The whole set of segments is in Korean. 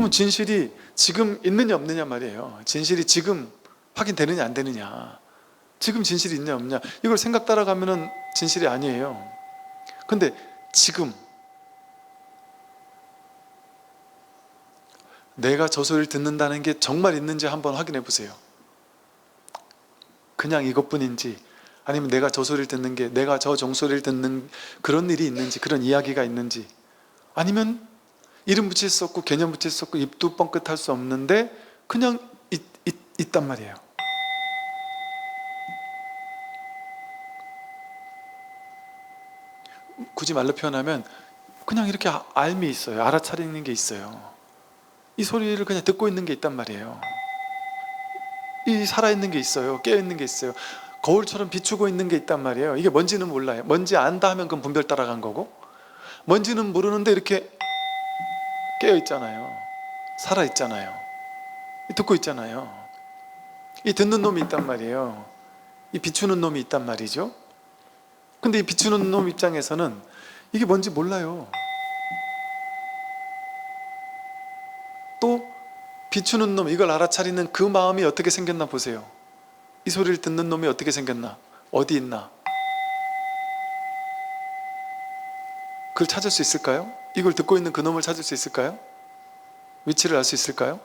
그러면 진실이 지금 있느냐 없느냐 말이에요. 진실이 지금 확인되느냐 안 되느냐, 지금 진실이 있냐 없냐, 이걸 생각 따라가면은 진실이 아니에요. 근데 지금 내가 저 소리를 듣는다는 게 정말 있는지 한번 확인해 보세요. 그냥 이것뿐인지, 아니면 내가 저 소리를 듣는 게, 내가 저 종소리를 듣는 그런 일이 있는지, 그런 이야기가 있는지, 아니면 이름 붙일 수 없고 개념 붙일 수 없고 입도 뻥끗할 수 없는데 그냥 있단 말이에요. 굳이 말로 표현하면 그냥 이렇게 알미 있어요. 알아차리는 게 있어요. 이 소리를 그냥 듣고 있는 게 있단 말이에요. 이 살아있는 게 있어요. 깨어있는 게 있어요. 거울처럼 비추고 있는 게 있단 말이에요. 이게 뭔지는 몰라요. 뭔지 안다 하면 그건 분별 따라간 거고, 뭔지는 모르는데 이렇게 깨어있잖아요. 살아있잖아요. 듣고 있잖아요. 이 듣는 놈이 있단 말이에요. 이 비추는 놈이 있단 말이죠. 근데 이 비추는 놈 입장에서는 이게 뭔지 몰라요. 또 비추는 놈, 이걸 알아차리는 그 마음이 어떻게 생겼나 보세요. 이 소리를 듣는 놈이 어떻게 생겼나, 어디 있나, 그걸 찾을 수 있을까요? 이걸 듣고 있는 그 놈을 찾을 수 있을까요? 위치를 알 수 있을까요?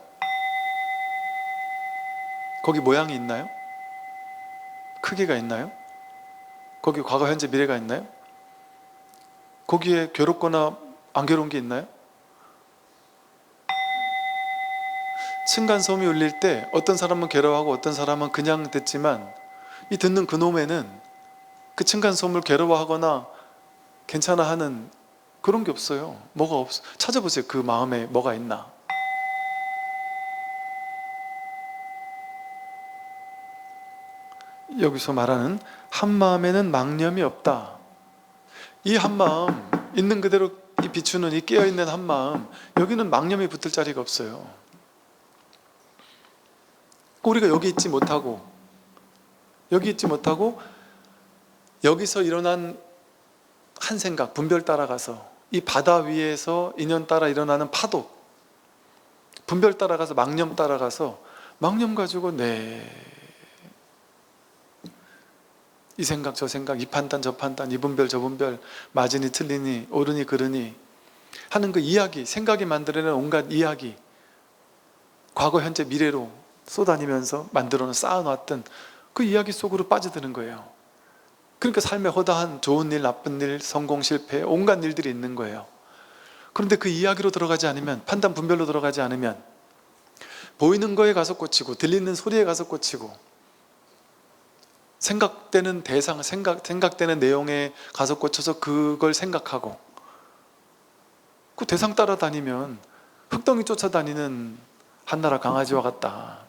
거기 모양이 있나요? 크기가 있나요? 거기 과거, 현재, 미래가 있나요? 거기에 괴롭거나 안 괴로운 게 있나요? 층간소음이 울릴 때 어떤 사람은 괴로워하고 어떤 사람은 그냥 듣지만, 이 듣는 그놈에는 그 층간소음을 괴로워하거나 괜찮아 하는 그런 게 없어요. 뭐가 없어. 찾아보세요. 그 마음에 뭐가 있나. 여기서 말하는 한 마음에는 망념이 없다. 이 한 마음, 있는 그대로 이 비추는, 이 깨어있는 한 마음, 여기는 망념이 붙을 자리가 없어요. 우리가 여기 있지 못하고 여기서 일어난 한 생각, 분별 따라가서 이 바다 위에서 인연 따라 일어나는 파도, 분별 따라가서 망념 따라가서 망념 가지고 이 생각 저 생각, 이 판단 저 판단, 이 분별 저 분별, 맞으니 틀리니 옳으니 그르니 하는 그 이야기, 생각이 만들어낸 온갖 이야기, 과거 현재 미래로 쏟아니면서 만들어놓은, 쌓아놨던 그 이야기 속으로 빠져드는 거예요. 그러니까 삶에 허다한 좋은 일, 나쁜 일, 성공, 실패, 온갖 일들이 있는 거예요. 그런데 그 이야기로 들어가지 않으면, 판단 분별로 들어가지 않으면 보이는 거에 가서 꽂히고, 들리는 소리에 가서 꽂히고, 생각되는 대상, 생각되는 내용에 가서 꽂혀서 그걸 생각하고, 그 대상 따라다니면 흙덩이 쫓아다니는 한나라 강아지와 같다.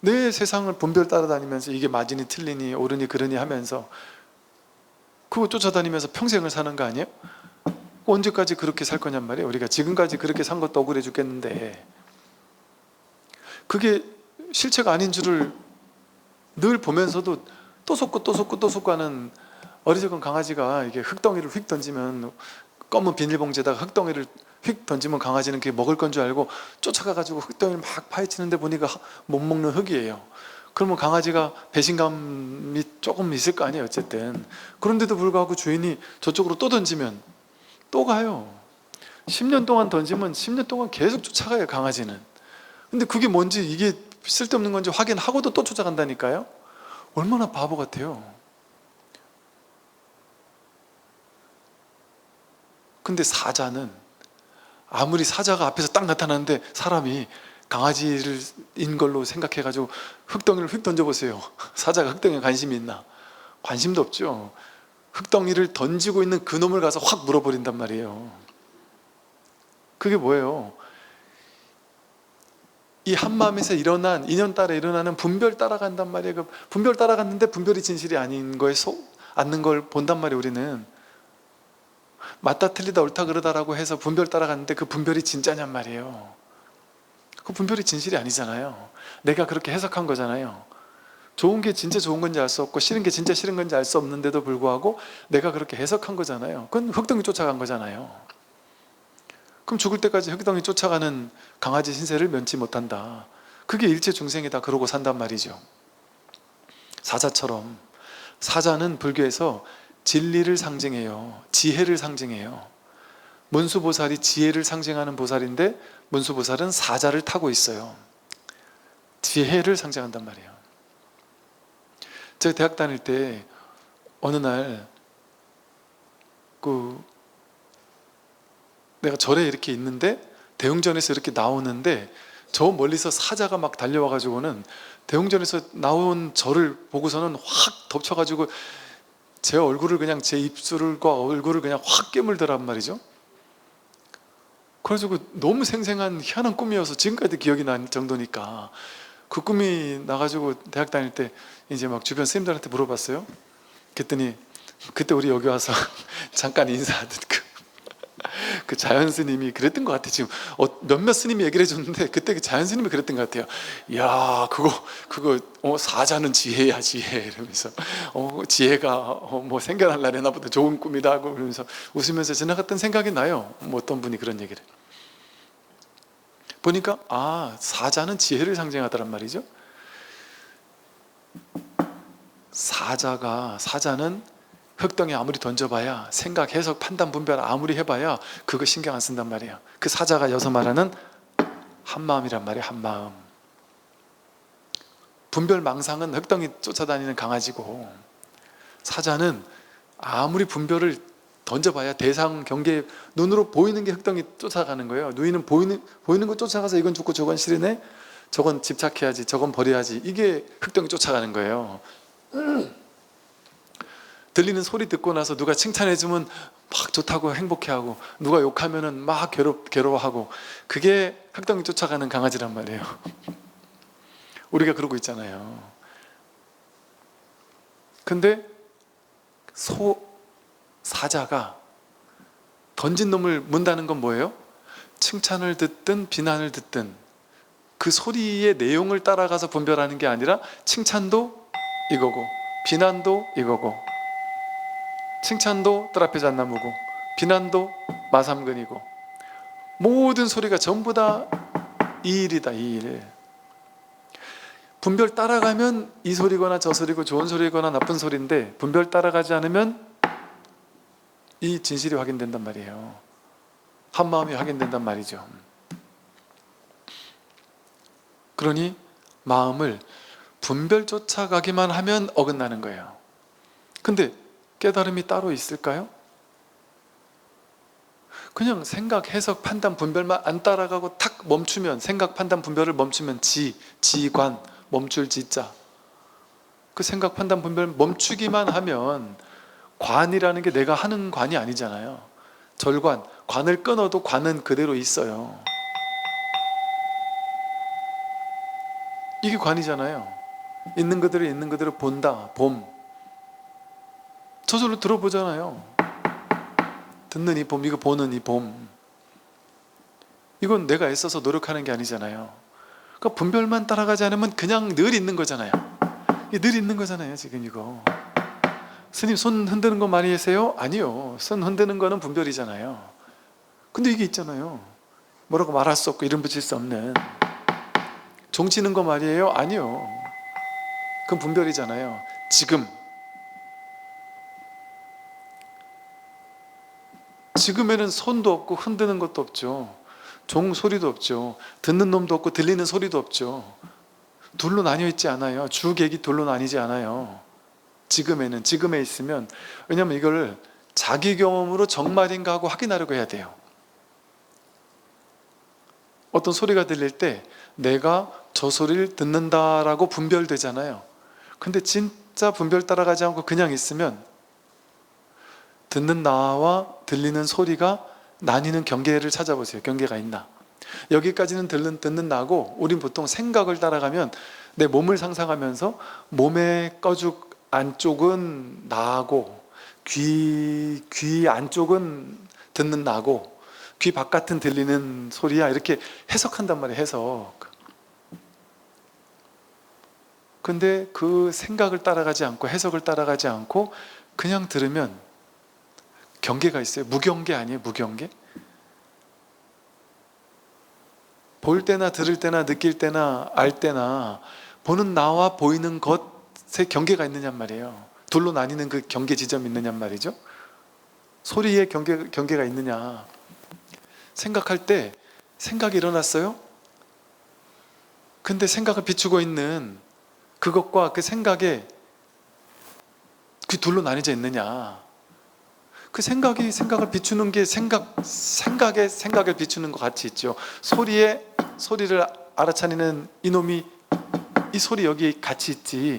내 세상을 분별 따라다니면서 이게 맞으니 틀리니 옳으니 그르니 하면서 그거 쫓아다니면서 평생을 사는 거 아니에요? 언제까지 그렇게 살 거냔 말이에요. 우리가 지금까지 그렇게 산 것도 억울해 죽겠는데, 그게 실체가 아닌 줄을 늘 보면서도 또 속고 하는 어리석은 강아지가 이게 흙덩이를 휙 던지면, 검은 비닐봉지에다가 흙덩이를 휙 던지면 강아지는 그게 먹을 건 줄 알고 쫓아가가지고 흙덩이를 막 파헤치는데 보니까 못 먹는 흙이에요. 그러면 강아지가 배신감이 조금 있을 거 아니에요. 어쨌든. 그런데도 불구하고 주인이 저쪽으로 또 던지면 또 가요. 10년 동안 던지면 10년 동안 계속 쫓아가요, 강아지는. 근데 그게 뭔지, 이게 쓸데없는 건지 확인하고도 또 쫓아간다니까요. 얼마나 바보 같아요. 근데 사자는, 아무리 사자가 앞에서 딱 나타나는데 사람이 강아지인 걸로 생각해가지고 흙덩이를 휙 던져보세요. 사자가 흙덩이에 관심이 있나? 관심도 없죠. 흙덩이를 던지고 있는 그놈을 가서 확 물어버린단 말이에요. 그게 뭐예요? 이 한마음에서 일어난, 인연 따라 일어나는 분별 따라간단 말이에요. 그 분별 따라갔는데 분별이 진실이 아닌 거에 앉는 걸 본단 말이에요. 우리는 맞다 틀리다 옳다 그르다라고 해서 분별 따라갔는데 그 분별이 진짜냔 말이에요. 그 분별이 진실이 아니잖아요. 내가 그렇게 해석한 거잖아요. 좋은 게 진짜 좋은 건지 알 수 없고 싫은 게 진짜 싫은 건지 알 수 없는데도 불구하고 내가 그렇게 해석한 거잖아요. 그건 흙덩이 쫓아간 거잖아요. 그럼 죽을 때까지 흑덩이 쫓아가는 강아지 신세를 면치 못한다. 그게 일체 중생이다. 그러고 산단 말이죠. 사자처럼. 사자는 불교에서 진리를 상징해요. 지혜를 상징해요. 문수보살이 지혜를 상징하는 보살인데 문수보살은 사자를 타고 있어요. 지혜를 상징한단 말이에요. 제가 대학 다닐 때 어느 날 내가 절에 이렇게 있는데 대웅전에서 이렇게 나오는데 저 멀리서 사자가 막 달려와가지고는 대웅전에서 나온 저를 보고서는 확 덮쳐가지고 제 얼굴을 그냥 제 입술과 얼굴을 그냥 확 깨물더란 말이죠. 그래가지고 너무 생생한 희한한 꿈이어서 지금까지 기억이 날 정도니까 그 꿈이 나가지고 대학 다닐 때 이제 막 주변 선생님들한테 물어봤어요. 그랬더니 그때 우리 여기 와서 잠깐 인사하던 그 자연 스님이 그랬던 것 같아요. 지금 몇몇 스님이 얘기를 해줬는데 그때 그 자연 스님이 그랬던 것 같아요. 야 그거 사자는 지혜야 지혜 이러면서 지혜가 뭐 생겨날라나 보다 좋은 꿈이다 하고 그러면서 웃으면서 지나갔던 생각이 나요. 뭐 어떤 분이 그런 얘기를 보니까 사자는 지혜를 상징하더란 말이죠. 사자는 흙덩이 아무리 던져봐야 생각, 해석, 판단, 분별 아무리 해봐야 그거 신경 안 쓴단 말이에요. 그 사자가 여기서 말하는 한마음이란 말이에요. 한마음. 분별망상은 흙덩이 쫓아다니는 강아지고 사자는 아무리 분별을 던져봐야 대상, 경계, 눈으로 보이는 게 흙덩이 쫓아가는 거예요. 누이는 보이는 거 쫓아가서 이건 좋고 저건 싫으네, 저건 집착해야지, 저건 버려야지, 이게 흙덩이 쫓아가는 거예요. 들리는 소리 듣고 나서 누가 칭찬해주면 막 좋다고 행복해하고 누가 욕하면은 막 괴로워하고 그게 흙덩이 쫓아가는 강아지란 말이에요. 우리가 그러고 있잖아요. 근데 사자가 던진 놈을 문다는 건 뭐예요? 칭찬을 듣든 비난을 듣든 그 소리의 내용을 따라가서 분별하는 게 아니라 칭찬도 이거고 비난도 이거고 칭찬도 뜰 앞에 잣나무고 비난도 마삼근이고 모든 소리가 전부 다 이 일이다. 이 일. 분별 따라가면 이 소리거나 저 소리고 좋은 소리거나 나쁜 소리인데 분별 따라가지 않으면 이 진실이 확인된단 말이에요. 한마음이 확인된단 말이죠. 그러니 마음을 분별 쫓아가기만 하면 어긋나는 거예요. 근데 깨달음이 따로 있을까요? 그냥 생각, 해석, 판단, 분별만 안 따라가고 탁 멈추면, 생각, 판단, 분별을 멈추면 지관, 멈출 지자, 그 생각, 판단, 분별 멈추기만 하면 관이라는 게 내가 하는 관이 아니잖아요. 절관, 관을 끊어도 관은 그대로 있어요. 이게 관이잖아요. 있는 그대로 있는 그대로 본다. 봄. 저절로 들어보잖아요. 듣는 이 봄, 이거 보는 이 봄. 이건 내가 애써서 노력하는 게 아니잖아요. 그러니까 분별만 따라가지 않으면 그냥 늘 있는 거잖아요. 늘 있는 거잖아요. 지금 이거. 스님 손 흔드는 거 많이 하세요? 아니요. 손 흔드는 거는 분별이잖아요. 근데 이게 있잖아요. 뭐라고 말할 수 없고 이름 붙일 수 없는. 종 치는 거 말이에요? 아니요. 그건 분별이잖아요. 지금에는 손도 없고 흔드는 것도 없죠. 종 소리도 없죠. 듣는 놈도 없고 들리는 소리도 없죠. 둘로 나뉘어 있지 않아요. 주객이 둘로 나뉘지 않아요. 지금에 있으면, 왜냐하면 이걸 자기 경험으로 정말인가 하고 확인하려고 해야 돼요. 어떤 소리가 들릴 때 내가 저 소리를 듣는다라고 분별되잖아요. 근데 진짜 분별 따라가지 않고 그냥 있으면 듣는 나와 들리는 소리가 나뉘는 경계를 찾아보세요. 경계가 있나? 여기까지는 듣는 나고, 우린 보통 생각을 따라가면 내 몸을 상상하면서 몸의 꺼죽 안쪽은 나고 귀 안쪽은 듣는 나고 귀 바깥은 들리는 소리야, 이렇게 해석한단 말이에요. 해석. 근데 그 생각을 따라가지 않고 해석을 따라가지 않고 그냥 들으면 경계가 있어요. 무경계 아니에요? 무경계? 볼 때나 들을 때나 느낄 때나 알 때나 보는 나와 보이는 것에 경계가 있느냔 말이에요. 둘로 나뉘는 그 경계 지점이 있느냔 말이죠. 소리에 경계가 있느냐. 생각할 때 생각이 일어났어요. 근데 생각을 비추고 있는 그것과 그 생각에 그 둘로 나뉘어져 있느냐. 그 생각이 생각을 비추는 게 생각에 생각을 비추는 것 같이 있죠. 소리에 소리를 알아차리는 이놈이 이 소리 여기 같이 있지.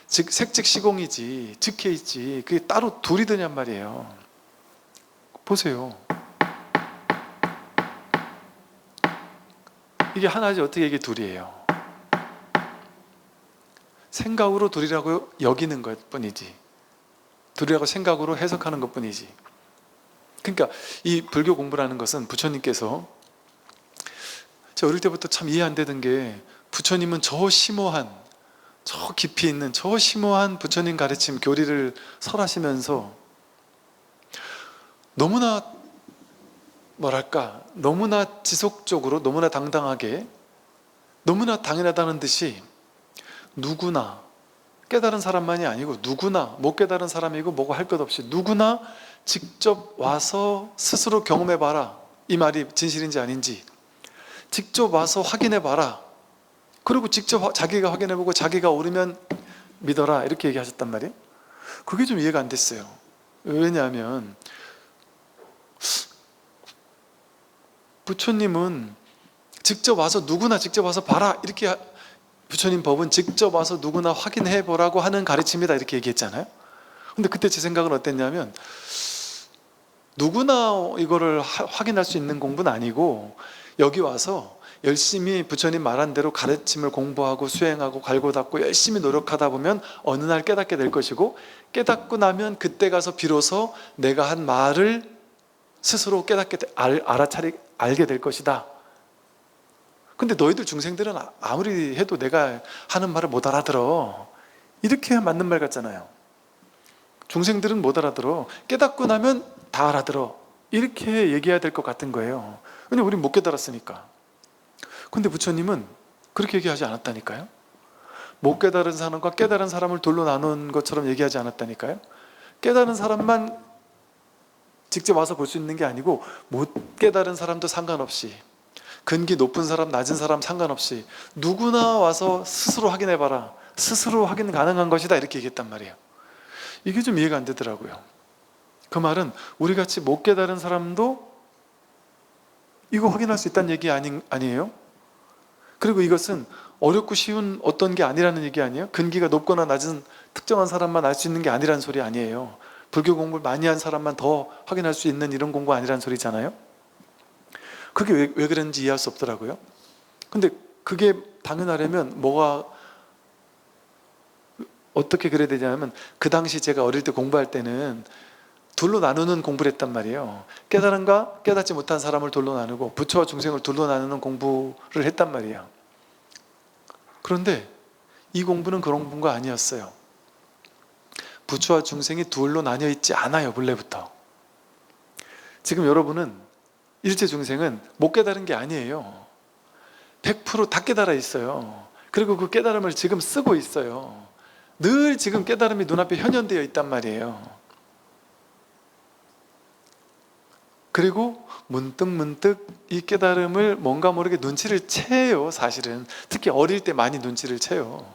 즉 색즉 시공이지. 즉해 있지. 그게 따로 둘이 되냔 말이에요. 보세요. 이게 하나지 어떻게 이게 둘이에요? 생각으로 둘이라고 여기는 것 뿐이지. 둘이라고 생각으로 해석하는 것 뿐이지. 그러니까 이 불교 공부라는 것은 부처님께서, 제가 어릴 때부터 참 이해 안 되던 게, 부처님은 저 심오한, 저 깊이 있는 저 심오한 부처님 가르침 교리를 설하시면서 너무나 뭐랄까, 너무나 지속적으로, 너무나 당당하게, 너무나 당연하다는 듯이 누구나, 깨달은 사람만이 아니고 누구나, 못 깨달은 사람이고 뭐고 할 것 없이 누구나 직접 와서 스스로 경험해봐라. 이 말이 진실인지 아닌지 직접 와서 확인해봐라. 그리고 직접 자기가 확인해보고 자기가 옳으면 믿어라. 이렇게 얘기하셨단 말이에요. 그게 좀 이해가 안 됐어요. 왜냐하면 부처님은 직접 와서 누구나 직접 와서 봐라. 이렇게 부처님 법은 직접 와서 누구나 확인해 보라고 하는 가르침이다. 이렇게 얘기했잖아요. 근데 그때 제 생각은 어땠냐면, 누구나 이거를 확인할 수 있는 공부는 아니고, 여기 와서 열심히 부처님 말한 대로 가르침을 공부하고 수행하고 갈고 닦고 열심히 노력하다 보면 어느 날 깨닫게 될 것이고, 깨닫고 나면 그때 가서 비로소 내가 한 말을 스스로 깨닫게 알게 될 것이다. 근데 너희들 중생들은 아무리 해도 내가 하는 말을 못 알아들어. 이렇게 맞는 말 같잖아요. 중생들은 못 알아들어. 깨닫고 나면 다 알아들어. 이렇게 얘기해야 될 것 같은 거예요. 왜냐면 우린 못 깨달았으니까. 근데 부처님은 그렇게 얘기하지 않았다니까요. 못 깨달은 사람과 깨달은 사람을 둘로 나눈 것처럼 얘기하지 않았다니까요. 깨달은 사람만 직접 와서 볼 수 있는 게 아니고, 못 깨달은 사람도 상관없이, 근기 높은 사람 낮은 사람 상관없이 누구나 와서 스스로 확인해봐라. 스스로 확인 가능한 것이다. 이렇게 얘기했단 말이에요. 이게 좀 이해가 안 되더라고요. 그 말은 우리같이 못 깨달은 사람도 이거 확인할 수 있다는 얘기 아니에요? 그리고 이것은 어렵고 쉬운 어떤 게 아니라는 얘기 아니에요? 근기가 높거나 낮은 특정한 사람만 알 수 있는 게 아니라는 소리 아니에요. 불교 공부를 많이 한 사람만 더 확인할 수 있는 이런 공부 아니라는 소리잖아요. 그게 왜 그런지 이해할 수 없더라고요. 근데 그게 당연하려면 뭐가 어떻게 그래야 되냐면, 그 당시 제가 어릴 때 공부할 때는 둘로 나누는 공부를 했단 말이에요. 깨달은가 깨닫지 못한 사람을 둘로 나누고 부처와 중생을 둘로 나누는 공부를 했단 말이에요. 그런데 이 공부는 그런 공부가 아니었어요. 부처와 중생이 둘로 나뉘어 있지 않아요. 본래부터. 지금 여러분은 일체 중생은 못 깨달은 게 아니에요. 100% 다 깨달아 있어요. 그리고 그 깨달음을 지금 쓰고 있어요. 늘 지금 깨달음이 눈앞에 현현되어 있단 말이에요. 그리고 문득 이 깨달음을 뭔가 모르게 눈치를 채요. 사실은 특히 어릴 때 많이 눈치를 채요.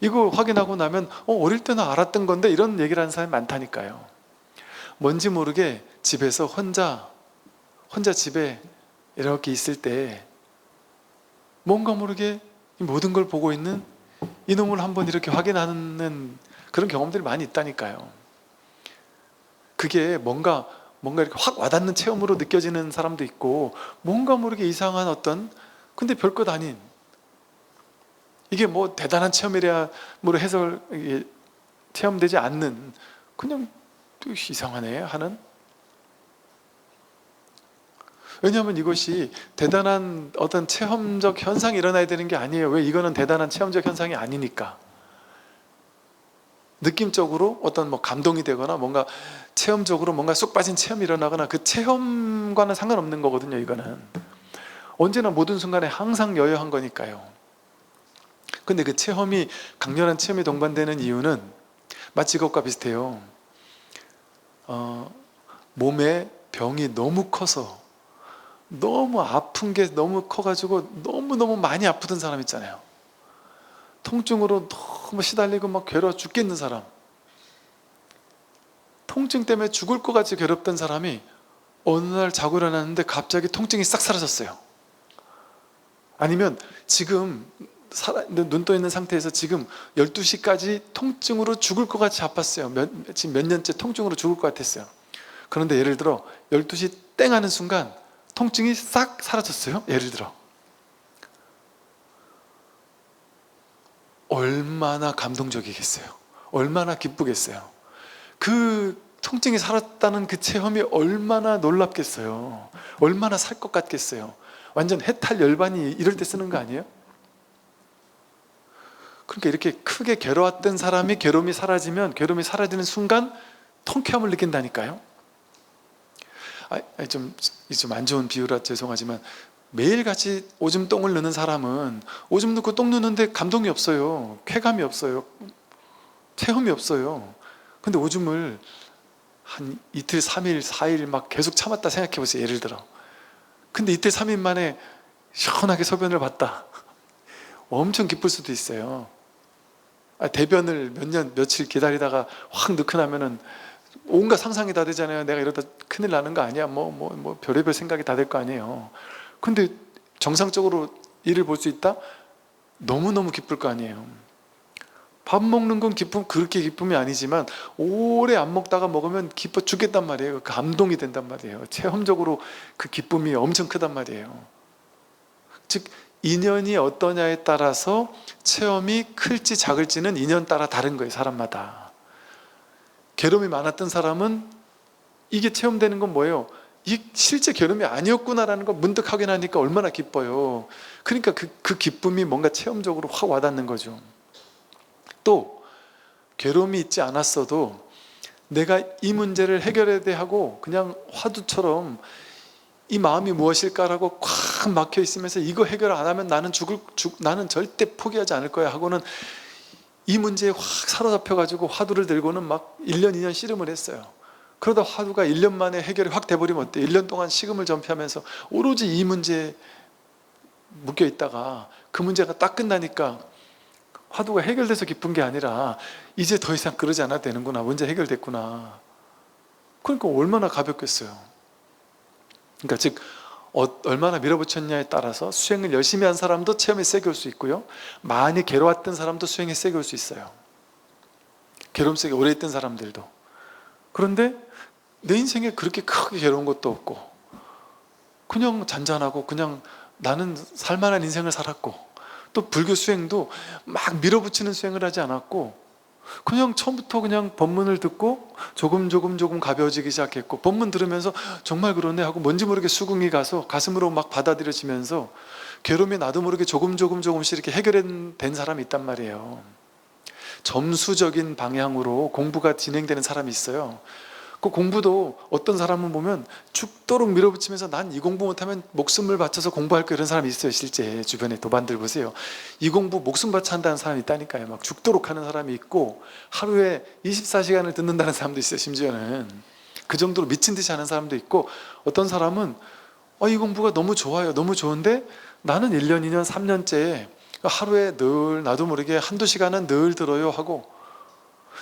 이거 확인하고 나면 어릴 때는 알았던 건데, 이런 얘기를 하는 사람이 많다니까요. 뭔지 모르게 집에서 혼자 집에 이렇게 있을 때 뭔가 모르게 이 모든 걸 보고 있는 이놈을 한번 이렇게 확인하는 그런 경험들이 많이 있다니까요. 그게 뭔가 이렇게 확 와닿는 체험으로 느껴지는 사람도 있고, 뭔가 모르게 이상한 어떤, 근데 별것 아닌, 이게 뭐 대단한 체험이랴 뭐로 체험되지 않는, 그냥 이상하네 하는. 왜냐하면 이것이 대단한 어떤 체험적 현상이 일어나야 되는 게 아니에요. 왜? 이거는 대단한 체험적 현상이 아니니까. 느낌적으로 어떤 뭐 감동이 되거나 뭔가 체험적으로 뭔가 쏙 빠진 체험이 일어나거나 그 체험과는 상관없는 거거든요. 이거는 언제나 모든 순간에 항상 여여한 거니까요. 근데 그 체험이, 강렬한 체험이 동반되는 이유는 마치 이것과 비슷해요. 몸에 병이 너무 커서, 너무 아픈 게 너무 커가지고 너무너무 많이 아프던 사람 있잖아요. 통증으로 너무 시달리고 막 괴로워 죽겠는 사람, 통증 때문에 죽을 것 같이 괴롭던 사람이 어느 날 자고 일어났는데 갑자기 통증이 싹 사라졌어요. 아니면 지금 눈 떠 있는 상태에서 지금 12시까지 통증으로 죽을 것 같이 아팠어요. 지금 몇 년째 통증으로 죽을 것 같았어요. 그런데 예를 들어 12시 땡 하는 순간 통증이 싹 사라졌어요. 예를 들어 얼마나 감동적이겠어요. 얼마나 기쁘겠어요. 그 통증이 사라졌다는 그 체험이 얼마나 놀랍겠어요. 얼마나 살 것 같겠어요. 완전 해탈 열반이 이럴 때 쓰는 거 아니에요? 그러니까 이렇게 크게 괴로웠던 사람이 괴로움이 사라지는 순간 통쾌함을 느낀다니까요. 좀 안 좋은 비유라 죄송하지만, 매일같이 오줌 똥을 넣는 사람은 오줌 넣고 똥 넣는데 감동이 없어요. 쾌감이 없어요. 체험이 없어요. 근데 오줌을 한 이틀, 3일, 4일 막 계속 참았다 생각해 보세요. 예를 들어. 근데 이틀, 3일 만에 시원하게 소변을 봤다. 엄청 기쁠 수도 있어요. 대변을 몇 년, 며칠 기다리다가 확 넣고 나면은 온갖 상상이 다 되잖아요. 내가 이러다 큰일 나는 거 아니야? 별의별 생각이 다 될 거 아니에요. 근데 정상적으로 이를 볼 수 있다? 너무너무 기쁠 거 아니에요. 밥 먹는 건 그렇게 기쁨이 아니지만 오래 안 먹다가 먹으면 기뻐 죽겠단 말이에요. 감동이 된단 말이에요. 체험적으로 그 기쁨이 엄청 크단 말이에요. 즉 인연이 어떠냐에 따라서 체험이 클지 작을지는 인연 따라 다른 거예요. 사람마다. 괴로움이 많았던 사람은 이게 체험되는 건 뭐예요? 이 실제 괴로움이 아니었구나라는 걸 문득 확인하니까 얼마나 기뻐요. 그러니까 그 기쁨이 뭔가 체험적으로 확 와닿는 거죠. 또 괴로움이 있지 않았어도 내가 이 문제를 해결해야 돼 하고 그냥 화두처럼 이 마음이 무엇일까라고 꽉 막혀 있으면서 이거 해결 안 하면 나는 절대 포기하지 않을 거야 하고는 이 문제에 확 사로잡혀 가지고 화두를 들고는 막 1년 2년 씨름을 했어요. 그러다 화두가 1년 만에 해결이 확 돼버리면 어때요? 1년 동안 식음을 전폐하면서 오로지 이 문제에 묶여 있다가 그 문제가 딱 끝나니까 화두가 해결돼서 기쁜 게 아니라 이제 더 이상 그러지 않아도 되는구나, 문제 해결됐구나. 그러니까 얼마나 가볍겠어요. 그러니까 즉 얼마나 밀어붙였냐에 따라서 수행을 열심히 한 사람도 체험이 세게 올 수 있고요, 많이 괴로웠던 사람도 수행이 세게 올 수 있어요. 괴로움 속에 오래 있던 사람들도. 그런데 내 인생에 그렇게 크게 괴로운 것도 없고 그냥 잔잔하고 그냥 나는 살만한 인생을 살았고, 또 불교 수행도 막 밀어붙이는 수행을 하지 않았고 그냥 처음부터 그냥 법문을 듣고 조금 가벼워지기 시작했고, 법문 들으면서 정말 그러네 하고 뭔지 모르게 수긍이 가서 가슴으로 막 받아들여지면서 괴로움이 나도 모르게 조금씩 이렇게 해결된 사람이 있단 말이에요. 점수적인 방향으로 공부가 진행되는 사람이 있어요. 그 공부도 어떤 사람은 보면 죽도록 밀어붙이면서 난 이 공부 못하면 목숨을 바쳐서 공부할 거, 이런 사람이 있어요. 실제 주변에 도반들 보세요. 이 공부 목숨 바쳐 한다는 사람이 있다니까요. 막 죽도록 하는 사람이 있고 하루에 24시간을 듣는다는 사람도 있어요. 심지어는 그 정도로 미친 듯이 하는 사람도 있고, 어떤 사람은 이 공부가 너무 좋아요, 너무 좋은데 나는 1년, 2년, 3년째 하루에 늘 나도 모르게 한두 시간은 늘 들어요 하고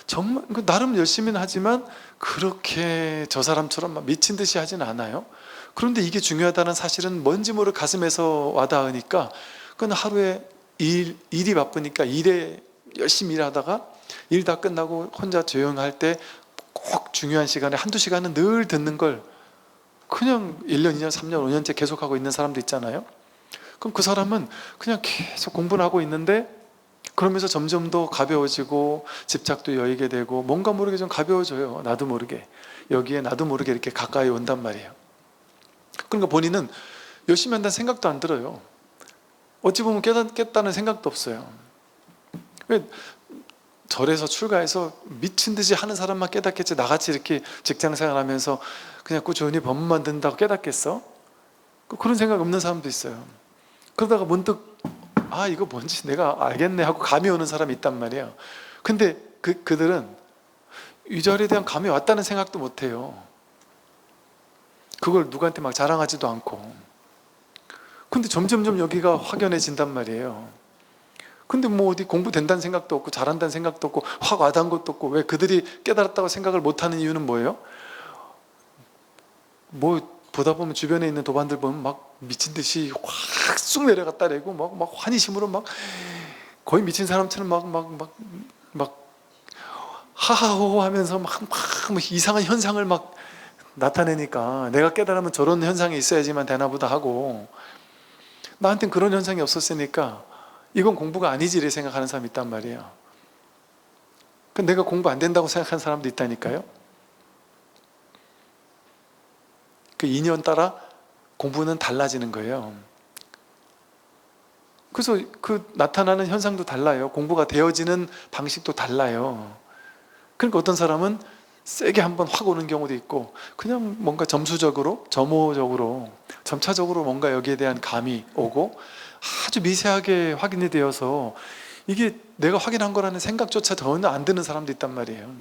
정말 나름 열심히는 하지만 그렇게 저 사람처럼 막 미친 듯이 하진 않아요. 그런데 이게 중요하다는 사실은 뭔지 모르게 가슴에서 와닿으니까 그건 하루에 일이 바쁘니까 일에 열심히 일하다가 일 다 끝나고 혼자 조용할 때 꼭 중요한 시간에 한두 시간은 늘 듣는 걸 그냥 1년, 2년, 3년, 5년째 계속하고 있는 사람도 있잖아요. 그럼 그 사람은 그냥 계속 공부를 하고 있는데 그러면서 점점 더 가벼워지고 집착도 여의게 되고 뭔가 모르게 좀 가벼워져요. 나도 모르게. 여기에 나도 모르게 이렇게 가까이 온단 말이에요. 그러니까 본인은 열심히 한다는 생각도 안 들어요. 어찌 보면 깨닫겠다는 생각도 없어요. 왜 절에서 출가해서 미친 듯이 하는 사람만 깨닫겠지, 나같이 이렇게 직장생활 하면서 그냥 꾸준히 법문만 듣는다고 깨닫겠어? 그런 생각 없는 사람도 있어요. 그러다가 문득 이거 뭔지 내가 알겠네 하고 감이 오는 사람이 있단 말이에요. 근데 그들은 이 자리에 대한 감이 왔다는 생각도 못해요. 그걸 누구한테 막 자랑하지도 않고. 근데 점점점 여기가 확연해진단 말이에요. 근데 뭐 어디 공부된다는 생각도 없고 잘한다는 생각도 없고 확 와닿은 것도 없고, 왜 그들이 깨달았다고 생각을 못하는 이유는 뭐예요? 뭐 보다 보면 주변에 있는 도반들 보면 막 미친 듯이 확 쑥 내려갔다래고 막 환희심으로 막 거의 미친 사람처럼 막 하하호호 하면서 막 이상한 현상을 막 나타내니까, 내가 깨달으면 저런 현상이 있어야지만 되나 보다 하고, 나한텐 그런 현상이 없었으니까 이건 공부가 아니지 이렇게 생각하는 사람이 있단 말이에요. 내가 공부 안 된다고 생각하는 사람도 있다니까요. 그 인연 따라 공부는 달라지는 거예요. 그래서 그 나타나는 현상도 달라요. 공부가 되어지는 방식도 달라요. 그러니까 어떤 사람은 세게 한번 확 오는 경우도 있고, 그냥 뭔가 점수적으로, 점호적으로, 점차적으로 뭔가 여기에 대한 감이 오고 아주 미세하게 확인이 되어서 이게 내가 확인한 거라는 생각조차 전혀 안 드는 사람도 있단 말이에요.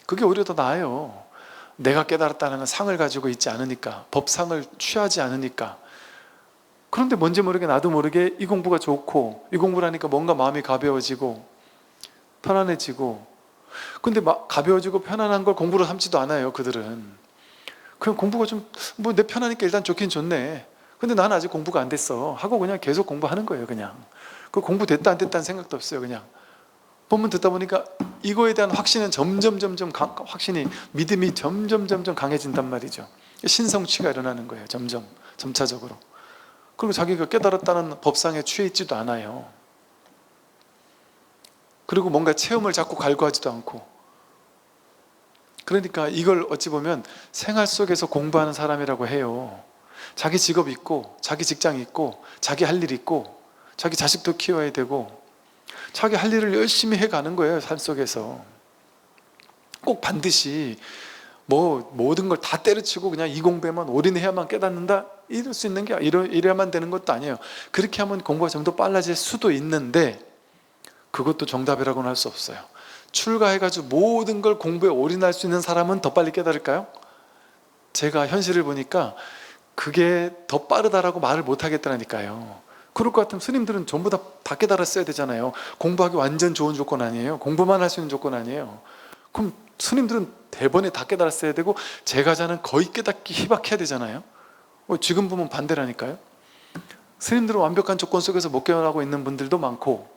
그게 오히려 더 나아요. 내가 깨달았다는 상을 가지고 있지 않으니까, 법상을 취하지 않으니까. 그런데 뭔지 모르게 나도 모르게 이 공부가 좋고, 이 공부를 하니까 뭔가 마음이 가벼워지고 편안해지고. 근데 막 가벼워지고 편안한 걸 공부로 삼지도 않아요. 그들은 그냥 공부가 좀 뭐 내 편하니까 일단 좋긴 좋네, 근데 나는 아직 공부가 안 됐어 하고 그냥 계속 공부하는 거예요. 그냥 그 공부 됐다 안 됐다는 생각도 없어요. 그냥 본문 듣다 보니까 이거에 대한 확신은 점점 확신이, 믿음이 점점 강해진단 말이죠. 신성취가 일어나는 거예요. 점차적으로. 그리고 자기가 깨달았다는 법상에 취해 있지도 않아요. 그리고 뭔가 체험을 자꾸 갈구하지도 않고. 그러니까 이걸 어찌 보면 생활 속에서 공부하는 사람이라고 해요. 자기 직업 있고, 자기 직장 있고, 자기 할 일 있고, 자기 자식도 키워야 되고, 자기 할 일을 열심히 해가는 거예요. 삶 속에서 꼭 반드시 뭐 모든 걸 다 때려치고 그냥 이 공부에만 올인해야만 깨닫는다, 이럴 수 있는 게, 이래야만 되는 것도 아니에요. 그렇게 하면 공부가 좀 더 빨라질 수도 있는데, 그것도 정답이라고는 할 수 없어요. 출가해가지고 모든 걸 공부에 올인할 수 있는 사람은 더 빨리 깨달을까요? 제가 현실을 보니까 그게 더 빠르다라고 말을 못 하겠다니까요. 그럴 것 같으면 스님들은 전부 다 깨달았어야 되잖아요. 공부하기 완전 좋은 조건 아니에요. 공부만 할 수 있는 조건 아니에요. 그럼 스님들은 대번에 다 깨달았어야 되고, 제가자는 거의 깨닫기 희박해야 되잖아요. 지금 보면 반대라니까요. 스님들은 완벽한 조건 속에서 못 깨어나고 있는 분들도 많고,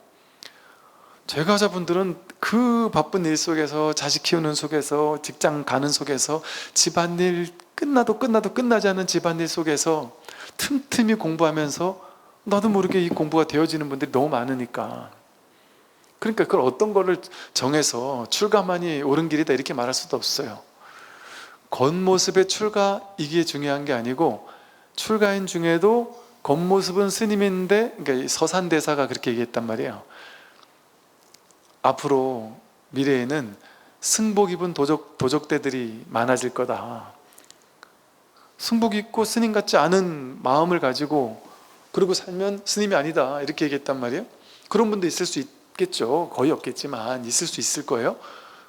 제가자분들은 그 바쁜 일 속에서, 자식 키우는 속에서, 직장 가는 속에서, 집안일 끝나도 끝나지 않은 집안일 속에서 틈틈이 공부하면서 나도 모르게 이 공부가 되어지는 분들이 너무 많으니까. 그러니까 그걸 어떤 거를 정해서 출가만이 옳은 길이다 이렇게 말할 수도 없어요. 겉모습의 출가, 이게 중요한 게 아니고, 출가인 중에도 겉모습은 스님인데, 그러니까 서산대사가 그렇게 얘기했단 말이에요. 앞으로 미래에는 승복 입은 도적대들이 많아질 거다. 승복 입고 스님 같지 않은 마음을 가지고 그러고 살면 스님이 아니다 이렇게 얘기했단 말이에요. 그런 분도 있을 수 있겠죠. 거의 없겠지만 있을 수 있을 거예요.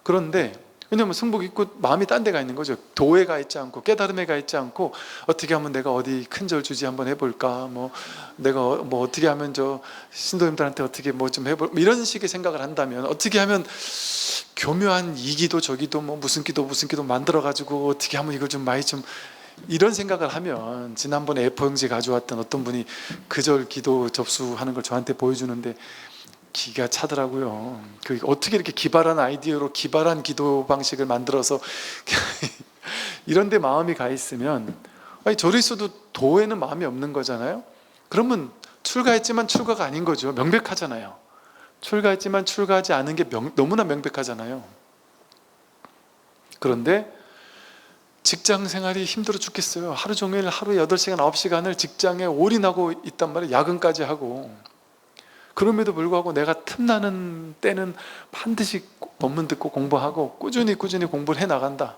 그런데 왜냐하면 승복 입고 마음이 딴 데가 있는 거죠. 도에 가 있지 않고 깨달음에 가 있지 않고, 어떻게 하면 내가 어디 큰 절 주지 한번 해볼까, 뭐 내가 뭐 어떻게 하면 저 신도님들한테 어떻게 뭐 좀 해볼, 이런 식의 생각을 한다면, 어떻게 하면 교묘한 이 기도 저 기도 뭐 무슨 기도 만들어 가지고 어떻게 하면 이걸 좀 많이 좀, 이런 생각을 하면, 지난번에 A4용지 가져왔던 어떤 분이 그 절 기도 접수하는 걸 저한테 보여주는데 기가 차더라고요. 어떻게 이렇게 기발한 아이디어로 기발한 기도 방식을 만들어서 이런 데 마음이 가 있으면, 아니 저리 있어도 도에는 마음이 없는 거잖아요. 그러면 출가했지만 출가가 아닌 거죠. 명백하잖아요. 출가했지만 출가하지 않은 게 너무나 명백하잖아요. 그런데 직장 생활이 힘들어 죽겠어요. 하루 종일 하루에 8시간 9시간을 직장에 올인하고 있단 말이에요. 야근까지 하고. 그럼에도 불구하고 내가 틈나는 때는 반드시 법문 듣고 공부하고 꾸준히 공부를 해나간다.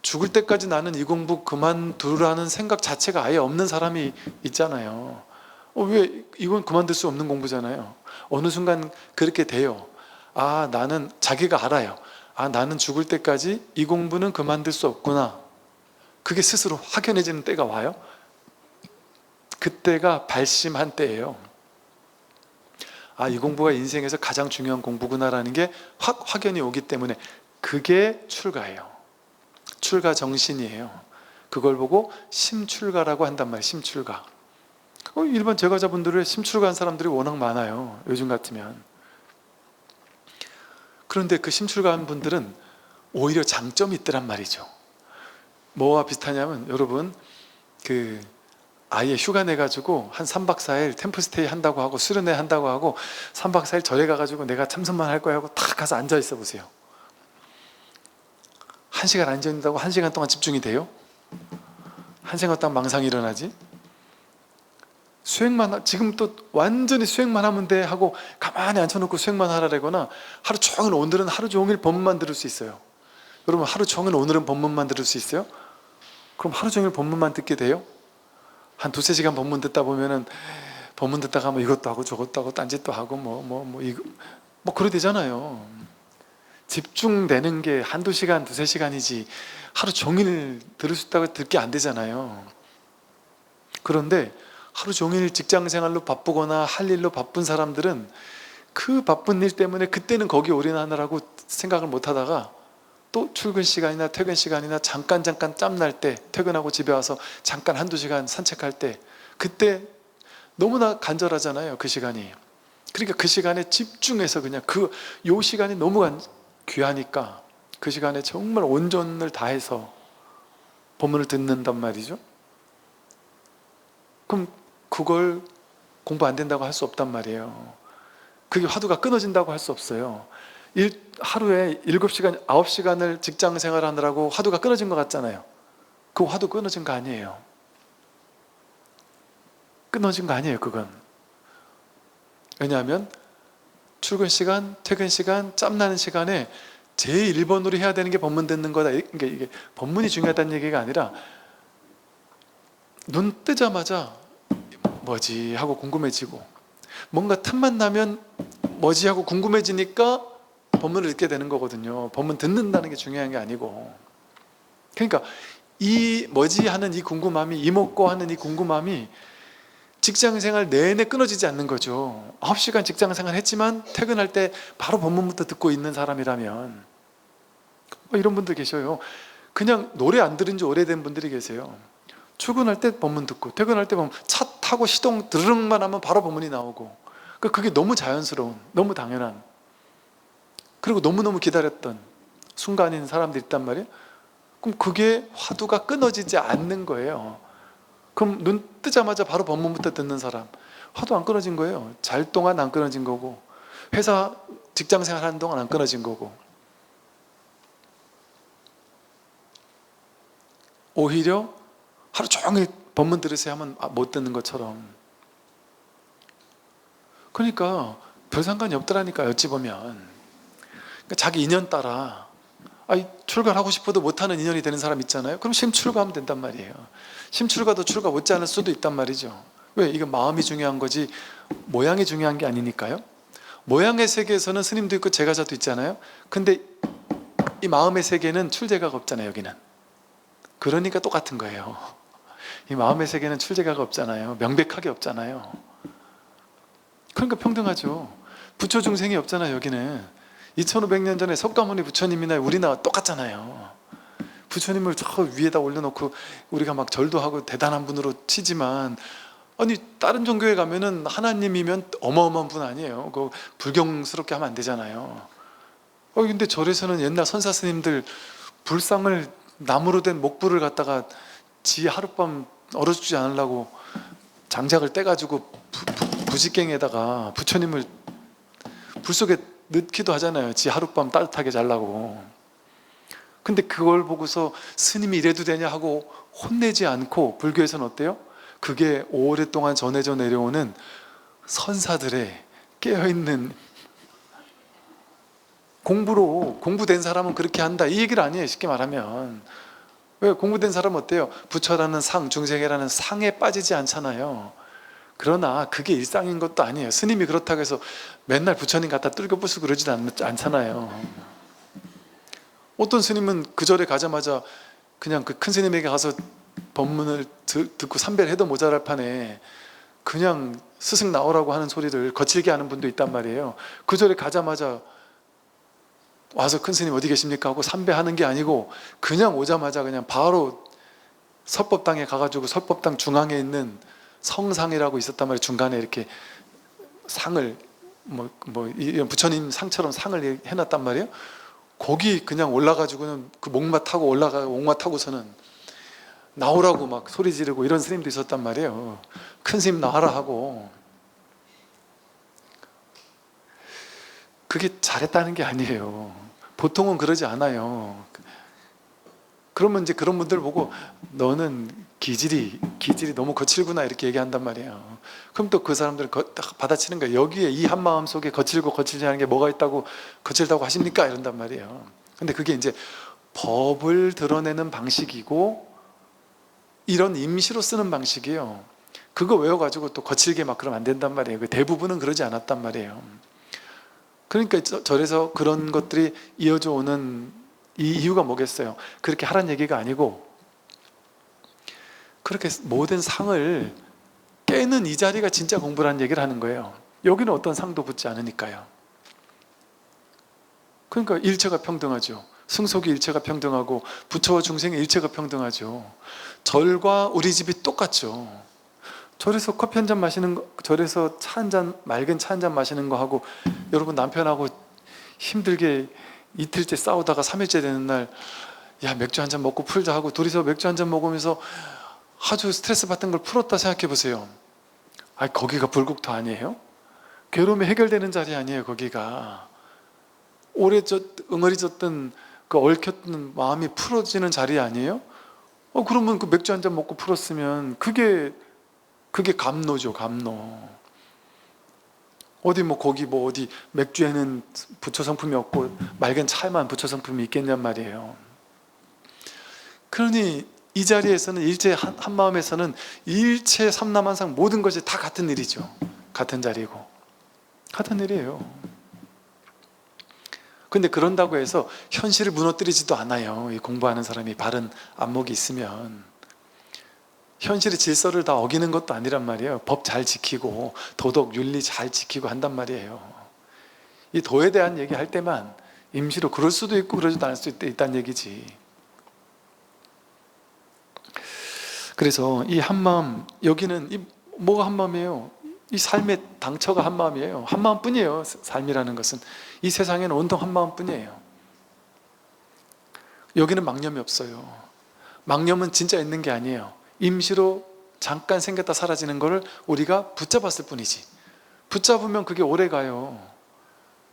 죽을 때까지 나는 이 공부 그만두라는 생각 자체가 아예 없는 사람이 있잖아요. 왜 이건 그만둘 수 없는 공부잖아요. 어느 순간 그렇게 돼요. 나는 자기가 알아요. 나는 죽을 때까지 이 공부는 그만둘 수 없구나. 그게 스스로 확연해지는 때가 와요. 그때가 발심한 때예요. 이 공부가 인생에서 가장 중요한 공부구나라는 게 확연히 오기 때문에 그게 출가예요. 출가 정신이에요. 그걸 보고 심출가라고 한단 말이에요. 심출가. 일반 제과자분들의 심출가한 사람들이 워낙 많아요. 요즘 같으면. 그런데 그 심출가한 분들은 오히려 장점이 있더란 말이죠. 뭐와 비슷하냐면 여러분 아예 휴가 내가지고 한 3박 4일 템플스테이 한다고 하고 수련회 한다고 하고 3박 4일 절에 가가지고 내가 참선만 할 거야 하고 탁 가서 앉아 있어 보세요. 1시간 앉아 있는다고 1시간 동안 집중이 돼요? 1시간 동안 망상이 일어나지? 수행만 지금 또 완전히 수행만 하면 돼 하고 가만히 앉혀놓고 수행만 하라거나 하루 종일 오늘은 하루 종일 법문만 들을 수 있어요. 여러분 하루 종일 오늘은 법문만 들을 수 있어요? 그럼 하루 종일 법문만 듣게 돼요? 한 2-3시간 법문 듣다 보면은 법문 듣다가 뭐 이것도 하고 저것도 하고 딴짓도 하고 뭐 그래 되잖아요. 집중되는 게 1-2시간, 2-3시간이지 하루 종일 들을 수 있다고 듣기 안 되잖아요. 그런데 하루 종일 직장생활로 바쁘거나 할 일로 바쁜 사람들은 그 바쁜 일 때문에 그때는 거기 올인하느라고 생각을 못 하다가 또 출근 시간이나 퇴근 시간이나 잠깐 짬날 때 퇴근하고 집에 와서 잠깐 1-2시간 산책할 때 그때 너무나 간절하잖아요. 그 시간이. 그러니까 그 시간에 집중해서 그냥 요 시간이 너무 귀하니까 그 시간에 정말 온전을 다해서 법문을 듣는단 말이죠. 그럼 그걸 공부 안 된다고 할 수 없단 말이에요. 그게 화두가 끊어진다고 할 수 없어요. 하루에 7시간, 9시간을 직장 생활하느라고 화두가 끊어진 것 같잖아요. 그 화두 끊어진 거 아니에요. 끊어진 거 아니에요, 그건. 왜냐하면 출근 시간, 퇴근 시간, 짬나는 시간에 제일 1번으로 해야 되는 게 법문 듣는 거다. 그러니까 이게 법문이 중요하다는 얘기가 아니라 눈 뜨자마자 뭐지 하고 궁금해지고 뭔가 틈만 나면 뭐지 하고 궁금해지니까 법문을 듣게 되는 거거든요. 법문 듣는다는 게 중요한 게 아니고. 그러니까 이 뭐지 하는 이 궁금함이, 이먹고 하는 이 궁금함이 직장생활 내내 끊어지지 않는 거죠. 9시간 직장생활 했지만 퇴근할 때 바로 법문부터 듣고 있는 사람이라면 이런 분들 계셔요. 그냥 노래 안 들은 지 오래된 분들이 계세요. 출근할 때 법문 듣고 퇴근할 때 법문, 차 타고 시동 드르륵만 하면 바로 법문이 나오고 그게 너무 자연스러운, 너무 당연한, 그리고 너무너무 기다렸던 순간인 사람들이 있단 말이에요. 그럼 그게 화두가 끊어지지 않는 거예요. 그럼 눈 뜨자마자 바로 법문부터 듣는 사람, 화두 안 끊어진 거예요. 잘 동안 안 끊어진 거고 회사 직장생활 하는 동안 안 끊어진 거고 오히려 하루 종일 법문 들으세요 하면 못 듣는 것처럼. 그러니까 별 상관이 없더라니까. 어찌 보면 그러니까 자기 인연 따라 출가하고 싶어도 못하는 인연이 되는 사람 있잖아요. 그럼 심출가하면 된단 말이에요. 심출가도 출가 못지 않을 수도 있단 말이죠. 왜? 이게 마음이 중요한 거지 모양이 중요한 게 아니니까요. 모양의 세계에서는 스님도 있고 제가자도 있잖아요. 근데 이 마음의 세계는 출제가가 없잖아요. 여기는. 그러니까 똑같은 거예요. 이 마음의 세계는 출제가가 없잖아요. 명백하게 없잖아요. 그러니까 평등하죠. 부처 중생이 없잖아요. 여기는 2500년 전에 석가모니 부처님이나 우리나 똑같잖아요. 부처님을 저 위에다 올려놓고 우리가 막 절도 하고 대단한 분으로 치지만 다른 종교에 가면은 하나님이면 어마어마한 분 아니에요. 불경스럽게 하면 안 되잖아요. 근데 절에서는 옛날 선사 스님들 불상을 나무로 된 목불을 갖다가 지 하룻밤 얼어주지 않으려고 장작을 떼가지고 부직갱에다가 부처님을 불 속에 넣기도 하잖아요. 지 하룻밤 따뜻하게 자려고. 근데 그걸 보고서 스님이 이래도 되냐 하고 혼내지 않고, 불교에서는 어때요? 그게 오랫동안 전해져 내려오는 선사들의 깨어있는 공부된 사람은 그렇게 한다 이 얘기를 아니에요. 쉽게 말하면 왜 공부된 사람은 어때요? 부처라는 상, 중생이라는 상에 빠지지 않잖아요. 그러나 그게 일상인 것도 아니에요. 스님이 그렇다고 해서 맨날 부처님 갖다 뚫겨 부수고 그러지도 않잖아요. 어떤 스님은 그 절에 가자마자 그냥 그 큰 스님에게 가서 법문을 듣고 삼배를 해도 모자랄 판에 그냥 스승 나오라고 하는 소리를 거칠게 하는 분도 있단 말이에요. 그 절에 가자마자 와서 큰 스님 어디 계십니까 하고 삼배하는 게 아니고 그냥 오자마자 그냥 바로 설법당에 가가지고 설법당 중앙에 있는 성상이라고 있었단 말이에요. 중간에 이렇게 상을 이런 부처님 상처럼 상을 해놨단 말이에요. 거기 그냥 올라가지고는 그 목마 타고 옥마 타고서는 나오라고 막 소리 지르고 이런 스님도 있었단 말이에요. 큰 스님 나와라 하고. 그게 잘했다는 게 아니에요. 보통은 그러지 않아요. 그러면 이제 그런 분들 보고 너는 기질이 너무 거칠구나 이렇게 얘기한단 말이에요. 그럼 또 그 사람들은 받아치는 거예요. 여기에 이 한마음 속에 거칠고 거칠지 않은 게 뭐가 있다고 거칠다고 하십니까? 이런단 말이에요. 근데 그게 이제 법을 드러내는 방식이고 이런 임시로 쓰는 방식이에요. 그거 외워가지고 또 거칠게 막 그러면 안 된단 말이에요. 대부분은 그러지 않았단 말이에요. 그러니까 절에서 그런 것들이 이어져 오는 이 이유가 뭐겠어요? 그렇게 하란 얘기가 아니고 그렇게 모든 상을 깨는 이 자리가 진짜 공부라는 얘기를 하는 거예요. 여기는 어떤 상도 붙지 않으니까요. 그러니까 일체가 평등하죠. 승속이 일체가 평등하고 부처와 중생의 일체가 평등하죠. 절과 우리 집이 똑같죠. 절에서 커피 한 잔 마시는 거, 절에서 차 한 잔, 맑은 차 한 잔 마시는 거 하고 여러분 남편하고 힘들게 이틀째 싸우다가 3일째 되는 날 야 맥주 한 잔 먹고 풀자 하고 둘이서 맥주 한 잔 먹으면서 아주 스트레스 받던 걸 풀었다 생각해 보세요. 아, 거기가 불국토 아니에요? 괴로움이 해결되는 자리 아니에요 거기가. 오래 응어리졌던 그 얽혔던 마음이 풀어지는 자리 아니에요? 그러면 그 맥주 한 잔 먹고 풀었으면 그게 감노죠, 감노. 거기 어디 맥주에는 부처 성품이 없고 맑은 차에만 부처 성품이 있겠냔 말이에요. 그러니 이 자리에서는 일체 한 마음에서는 일체 삼남한상 모든 것이 다 같은 일이죠. 같은 자리고 같은 일이에요. 근데 그런다고 해서 현실을 무너뜨리지도 않아요. 이 공부하는 사람이 바른 안목이 있으면 현실의 질서를 다 어기는 것도 아니란 말이에요. 법 잘 지키고 도덕, 윤리 잘 지키고 한단 말이에요. 이 도에 대한 얘기 할 때만 임시로 그럴 수도 있고 그러지도 않을 수 있다는 얘기지. 그래서 이 한마음, 여기는 뭐가 한마음이에요? 이 삶의 당처가 한마음이에요. 한마음뿐이에요. 삶이라는 것은 이 세상에는 온통 한마음뿐이에요. 여기는 망념이 없어요. 망념은 진짜 있는 게 아니에요. 임시로 잠깐 생겼다 사라지는 것을 우리가 붙잡았을 뿐이지. 붙잡으면 그게 오래 가요.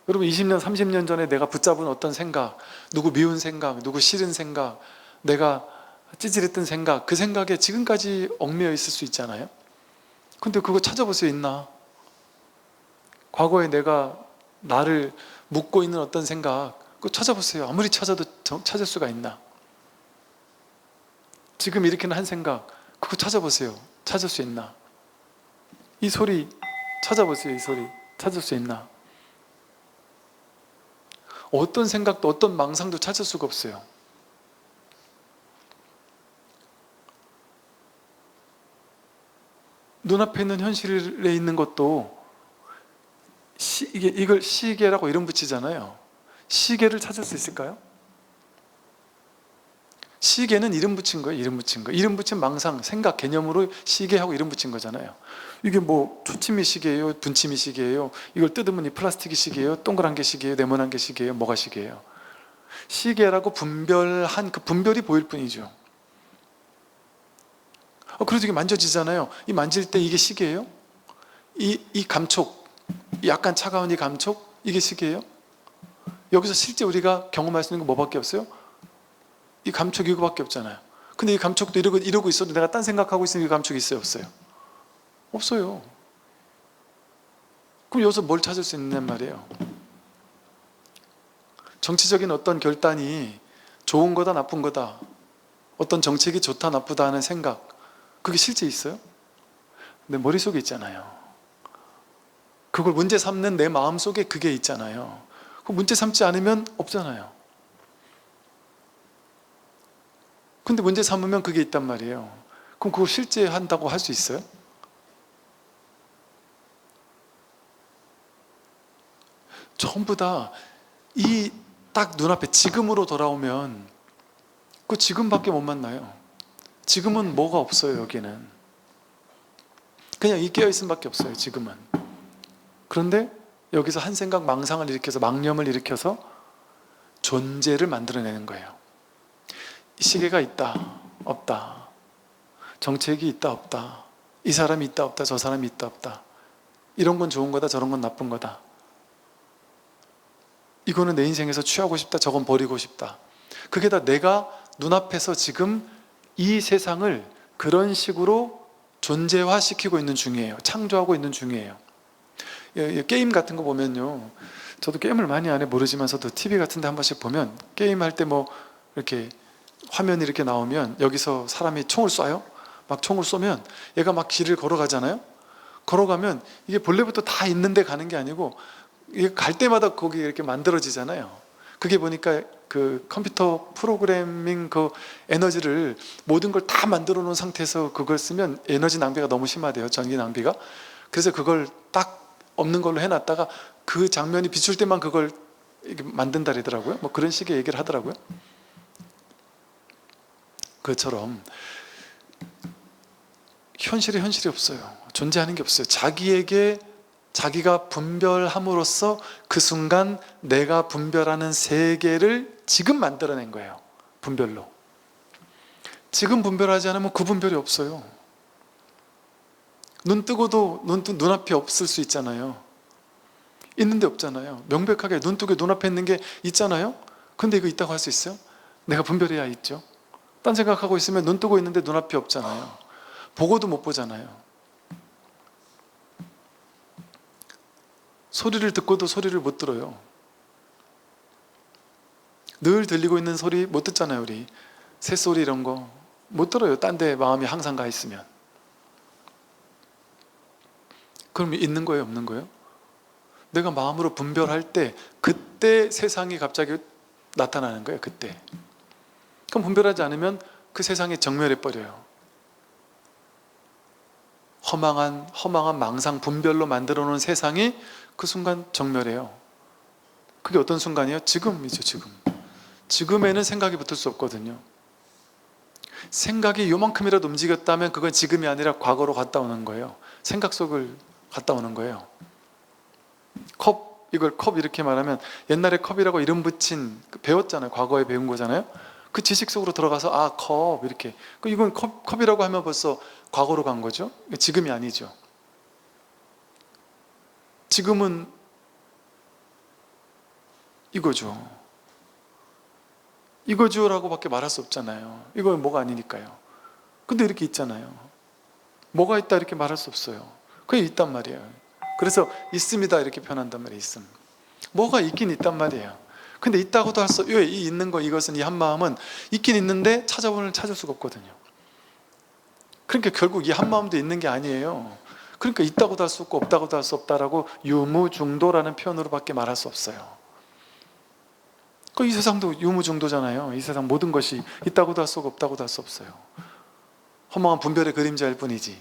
여러분 20년, 30년 전에 내가 붙잡은 어떤 생각, 누구 미운 생각, 누구 싫은 생각, 내가 찌질했던 생각, 그 생각에 지금까지 얽매여 있을 수 있잖아요. 근데 그거 찾아볼 수 있나? 과거에 내가 나를 묶고 있는 어떤 생각, 그거 찾아보세요. 아무리 찾아도 찾을 수가 있나? 지금 일으키는 한 생각, 그거 찾아보세요. 찾을 수 있나? 이 소리 찾아보세요. 이 소리 찾을 수 있나? 어떤 생각도 어떤 망상도 찾을 수가 없어요. 눈앞에 있는 현실에 있는 것도 이걸 시계라고 이름 붙이잖아요. 시계를 찾을 수 있을까요? 시계는 이름 붙인 거예요. 이름 붙인 거. 이름 붙인 망상, 생각, 개념으로 시계하고 이름 붙인 거잖아요. 이게 뭐 초침이 시계예요? 분침이 시계예요? 이걸 뜯으면 이 플라스틱이 시계예요? 동그란 게 시계예요? 네모난 게 시계예요? 뭐가 시계예요? 시계라고 분별한 그 분별이 보일 뿐이죠. 그래서 이게 만져지잖아요. 이 만질 때 이게 시계예요? 이 감촉, 약간 차가운 이 감촉, 이게 시계예요? 여기서 실제 우리가 경험할 수 있는 거 뭐밖에 없어요? 이 감촉이 이거밖에 없잖아요. 근데 이 감촉도 이러고 있어도 내가 딴 생각하고 있으면 이 감촉이 있어요? 없어요? 없어요. 그럼 여기서 뭘 찾을 수 있느냐 말이에요. 정치적인 어떤 결단이 좋은 거다 나쁜 거다, 어떤 정책이 좋다 나쁘다 하는 생각, 그게 실제 있어요? 내 머릿속에 있잖아요. 그걸 문제 삼는 내 마음속에 그게 있잖아요. 그 문제 삼지 않으면 없잖아요. 근데 문제 삼으면 그게 있단 말이에요. 그럼 그걸 실제 한다고 할 수 있어요? 전부 다 이 딱 눈앞에 지금으로 돌아오면 그 지금밖에 못 만나요. 지금은 뭐가 없어요. 여기는 그냥 이 깨어있음 밖에 없어요. 지금은. 그런데 여기서 한 생각 망상을 일으켜서, 망념을 일으켜서 존재를 만들어내는 거예요. 이 시계가 있다 없다, 정책이 있다 없다, 이 사람이 있다 없다, 저 사람이 있다 없다, 이런 건 좋은 거다, 저런 건 나쁜 거다, 이거는 내 인생에서 취하고 싶다, 저건 버리고 싶다. 그게 다 내가 눈앞에서 지금 이 세상을 그런 식으로 존재화시키고 있는 중이에요. 창조하고 있는 중이에요. 게임 같은 거 보면요, 저도 게임을 많이 안 해 모르지만서도 TV 같은 데 한 번씩 보면 게임할 때 뭐 이렇게 화면이 이렇게 나오면 여기서 사람이 총을 쏴요. 막 총을 쏘면 얘가 막 길을 걸어가잖아요. 걸어가면 이게 본래부터 다 있는데 가는 게 아니고 이게 갈 때마다 거기 이렇게 만들어지잖아요. 그게 보니까 그 컴퓨터 프로그래밍 그 에너지를 모든 걸 다 만들어 놓은 상태에서 그걸 쓰면 에너지 낭비가 너무 심하대요. 전기 낭비가. 그래서 그걸 딱 없는 걸로 해놨다가 그 장면이 비출 때만 그걸 만든다 그러더라고요. 뭐 그런 식의 얘기를 하더라고요. 그것처럼 현실이 없어요. 존재하는 게 없어요. 자기가 분별함으로써 그 순간 내가 분별하는 세계를 지금 만들어낸 거예요. 분별로. 지금 분별하지 않으면 그 분별이 없어요. 눈 뜨고도 눈앞에 없을 수 있잖아요. 있는데 없잖아요. 명백하게 눈 뜨고 눈앞에 있는 게 있잖아요. 근데 이거 있다고 할 수 있어요? 내가 분별해야 있죠. 딴 생각하고 있으면 눈 뜨고 있는데 눈앞이 없잖아요. 보고도 못 보잖아요. 소리를 듣고도 소리를 못 들어요. 늘 들리고 있는 소리 못 듣잖아요. 우리 새소리 이런 거 못 들어요. 딴 데 마음이 항상 가 있으면. 그럼 있는 거예요, 없는 거예요? 내가 마음으로 분별할 때 그때 세상이 갑자기 나타나는 거예요. 그때. 그럼 분별하지 않으면 그 세상에 정멸해 버려요. 허망한 망상 분별로 만들어 놓은 세상이 그 순간 정멸해요. 그게 어떤 순간이에요? 지금이죠. 지금에는 생각이 붙을 수 없거든요. 생각이 요만큼이라도 움직였다면 그건 지금이 아니라 과거로 갔다 오는 거예요. 생각 속을 갔다 오는 거예요. 이걸 컵 이렇게 말하면 옛날에 컵이라고 이름 붙인 배웠잖아요. 과거에 배운 거잖아요. 그 지식 속으로 들어가서 컵 이렇게, 이건 컵이라고 하면 벌써 과거로 간 거죠. 지금이 아니죠. 지금은 이거죠 라고 밖에 말할 수 없잖아요. 이건 뭐가 아니니까요. 근데 이렇게 있잖아요. 뭐가 있다 이렇게 말할 수 없어요. 그게 있단 말이에요. 그래서 있습니다 이렇게 표현한단 말이에요. 있음. 뭐가 있긴 있단 말이에요. 근데 있다고도 할 수, 왜 이 있는 거, 이것은, 이 한마음은 있긴 있는데 찾아보면 찾을 수가 없거든요. 그러니까 결국 이 한마음도 있는 게 아니에요. 그러니까 있다고도 할 수 없고 없다고도 할 수 없다라고 유무중도라는 표현으로밖에 말할 수 없어요. 이 세상도 유무중도잖아요. 이 세상 모든 것이 있다고도 할 수 없고 없다고도 할 수 없어요. 허망한 분별의 그림자일 뿐이지.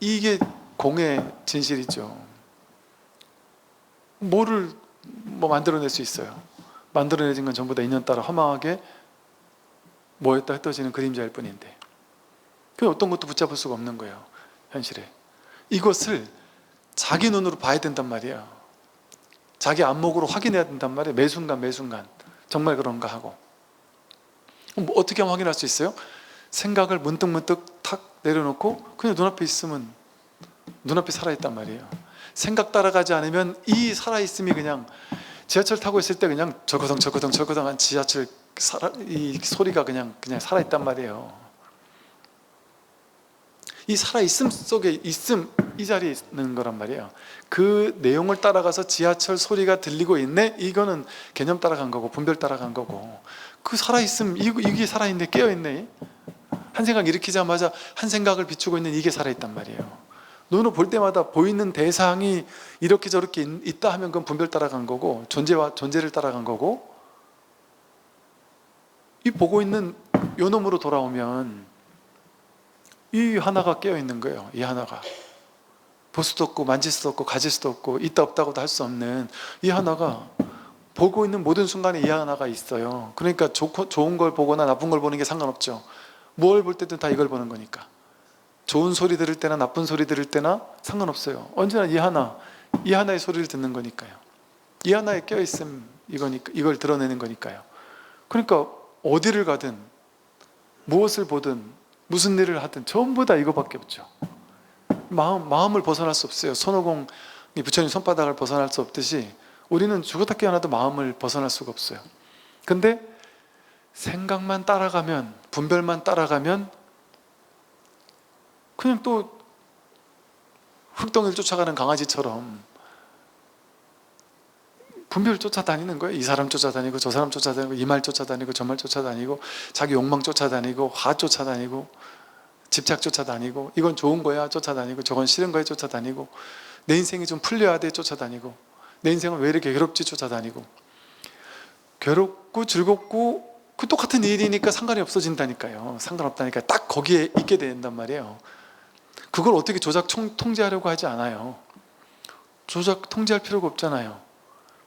이게 공의 진실이죠. 뭐를 만들어낼 수 있어요? 만들어내진 건 전부 다 인연 따라 허망하게 모였다 흩어지는 그림자일 뿐인데, 그 어떤 것도 붙잡을 수가 없는 거예요. 현실에 이것을 자기 눈으로 봐야 된단 말이에요. 자기 안목으로 확인해야 된단 말이에요. 매 순간 정말 그런가 하고. 어떻게 하면 확인할 수 있어요? 생각을 문득 탁 내려놓고 그냥 눈앞에 있으면 눈앞에 살아있단 말이에요. 생각 따라가지 않으면 이 살아있음이 그냥 지하철 타고 있을 때 그냥 절거덩한 지하철 이 소리가 그냥 살아있단 말이에요. 이 살아있음 속에 있음, 이 자리에 있는 거란 말이에요. 그 내용을 따라가서 지하철 소리가 들리고 있네? 이거는 개념 따라간 거고 분별 따라간 거고, 그 살아있음, 이게 살아있네, 깨어있네, 한 생각 일으키자마자 한 생각을 비추고 있는 이게 살아있단 말이에요. 눈으로 볼 때마다 보이는 대상이 이렇게 저렇게 있다 하면 그건 분별 따라간 거고, 존재를 따라간 거고, 이 보고 있는 요 놈으로 돌아오면 이 하나가 깨어있는 거예요. 이 하나가 볼 수도 없고 만질 수도 없고 가질 수도 없고 있다 없다고도 할 수 없는 이 하나가 보고 있는 모든 순간에 이 하나가 있어요. 그러니까 좋은 걸 보거나 나쁜 걸 보는 게 상관없죠. 뭘 볼 때든 다 이걸 보는 거니까. 좋은 소리 들을 때나 나쁜 소리 들을 때나 상관없어요. 언제나 이 하나의 소리를 듣는 거니까요. 이 하나의 깨어있음, 이걸 드러내는 거니까요. 그러니까 어디를 가든 무엇을 보든 무슨 일을 하든 전부 다 이거밖에 없죠. 마음을 벗어날 수 없어요. 손오공이 부처님 손바닥을 벗어날 수 없듯이 우리는 죽었다 깨어나도 마음을 벗어날 수가 없어요. 근데 생각만 따라가면, 분별만 따라가면 그냥 또 흙덩이를 쫓아가는 강아지처럼 분별을 쫓아다니는 거예요. 이 사람 쫓아다니고 저 사람 쫓아다니고 이 말 쫓아다니고 저 말 쫓아다니고 자기 욕망 쫓아다니고 화 쫓아다니고 집착 쫓아다니고 이건 좋은 거야 쫓아다니고 저건 싫은 거야 쫓아다니고 내 인생이 좀 풀려야 돼 쫓아다니고 내 인생은 왜 이렇게 괴롭지 쫓아다니고 괴롭고 즐겁고 그 똑같은 일이니까 상관이 없어진다니까요. 상관없다니까 딱 거기에 있게 된단 말이에요. 그걸 어떻게 조작 통제하려고 하지 않아요. 조작 통제할 필요가 없잖아요.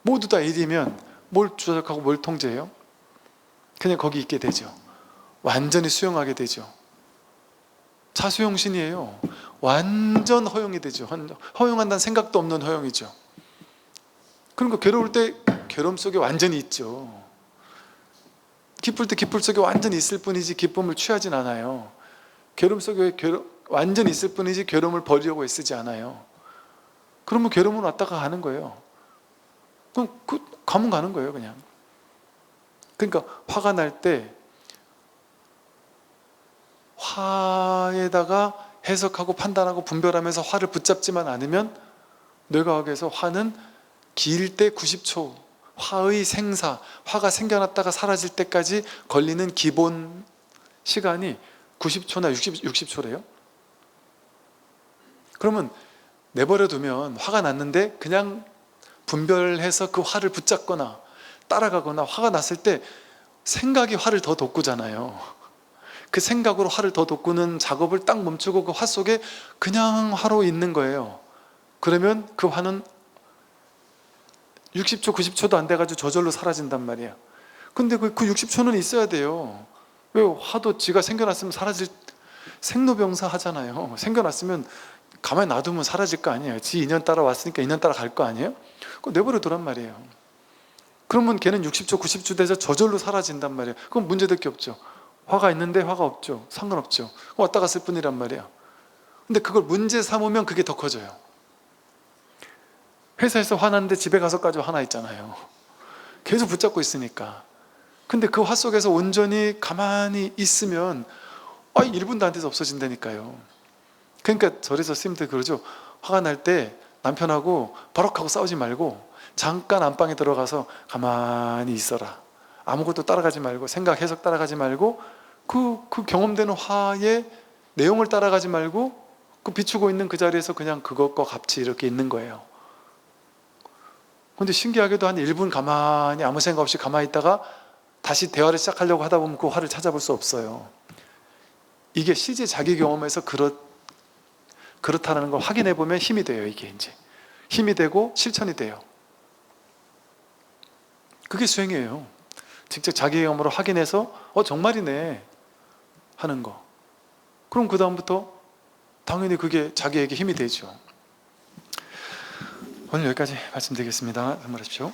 모두 다 일이면 뭘 조작하고 뭘 통제해요? 그냥 거기 있게 되죠. 완전히 수용하게 되죠. 자수용신이에요. 완전 허용이 되죠. 허용한다는 생각도 없는 허용이죠. 그러니까 괴로울 때 괴로움 속에 완전히 있죠. 기쁠 때 기쁠 속에 완전히 있을 뿐이지 기쁨을 취하진 않아요. 괴로움 속에 완전히 있을 뿐이지 괴로움을 버리려고 애쓰지 않아요. 그러면 괴로움은 왔다가 가는 거예요. 그럼 가면 가는 거예요, 그냥. 그러니까 화가 날 때 화에다가 해석하고 판단하고 분별하면서 화를 붙잡지만 않으면 뇌과학에서 화는 길 때 90초, 화의 생사, 화가 생겨났다가 사라질 때까지 걸리는 기본 시간이 90초나 60초래요. 그러면 내버려 두면 화가 났는데 그냥 분별해서 그 화를 붙잡거나 따라가거나 화가 났을 때 생각이 화를 더 돋구잖아요. 그 생각으로 화를 더 돋구는 작업을 딱 멈추고 그 화 속에 그냥 화로 있는 거예요. 그러면 그 화는 60초, 90초도 안 돼가지고 저절로 사라진단 말이에요. 근데 그 60초는 있어야 돼요. 왜 화도 지가 생겨났으면 생로병사 하잖아요. 생겨났으면 가만히 놔두면 사라질 거 아니에요. 지 인연 따라 왔으니까 인연 따라 갈 거 아니에요? 그거 내버려 두란 말이에요. 그러면 걔는 60초, 90초 돼서 저절로 사라진단 말이에요. 그럼 문제될 게 없죠. 화가 있는데 화가 없죠. 상관없죠. 왔다 갔을 뿐이란 말이에요. 근데 그걸 문제 삼으면 그게 더 커져요. 회사에서 화났는데 집에 가서까지 화나 있잖아요. 계속 붙잡고 있으니까. 근데 그 화 속에서 온전히 가만히 있으면 1분도 안 돼서 없어진다니까요. 그러니까 절에서 스님들 그러죠. 화가 날 때 남편하고 버럭하고 싸우지 말고 잠깐 안방에 들어가서 가만히 있어라. 아무것도 따라가지 말고 생각 해석 따라가지 말고 그 경험되는 화의 내용을 따라가지 말고 그 비추고 있는 그 자리에서 그냥 그것과 같이 이렇게 있는 거예요. 근데 신기하게도 한 1분 가만히 아무 생각 없이 가만히 있다가 다시 대화를 시작하려고 하다 보면 그 화를 찾아볼 수 없어요. 이게 실제 자기 경험에서 그렇다는 걸 확인해 보면 힘이 돼요. 이게 이제 힘이 되고 실천이 돼요. 그게 수행이에요. 직접 자기 경험으로 확인해서 정말이네 하는 거. 그럼 그 다음부터 당연히 그게 자기에게 힘이 되죠. 오늘 여기까지 말씀드리겠습니다. 선물하십시오.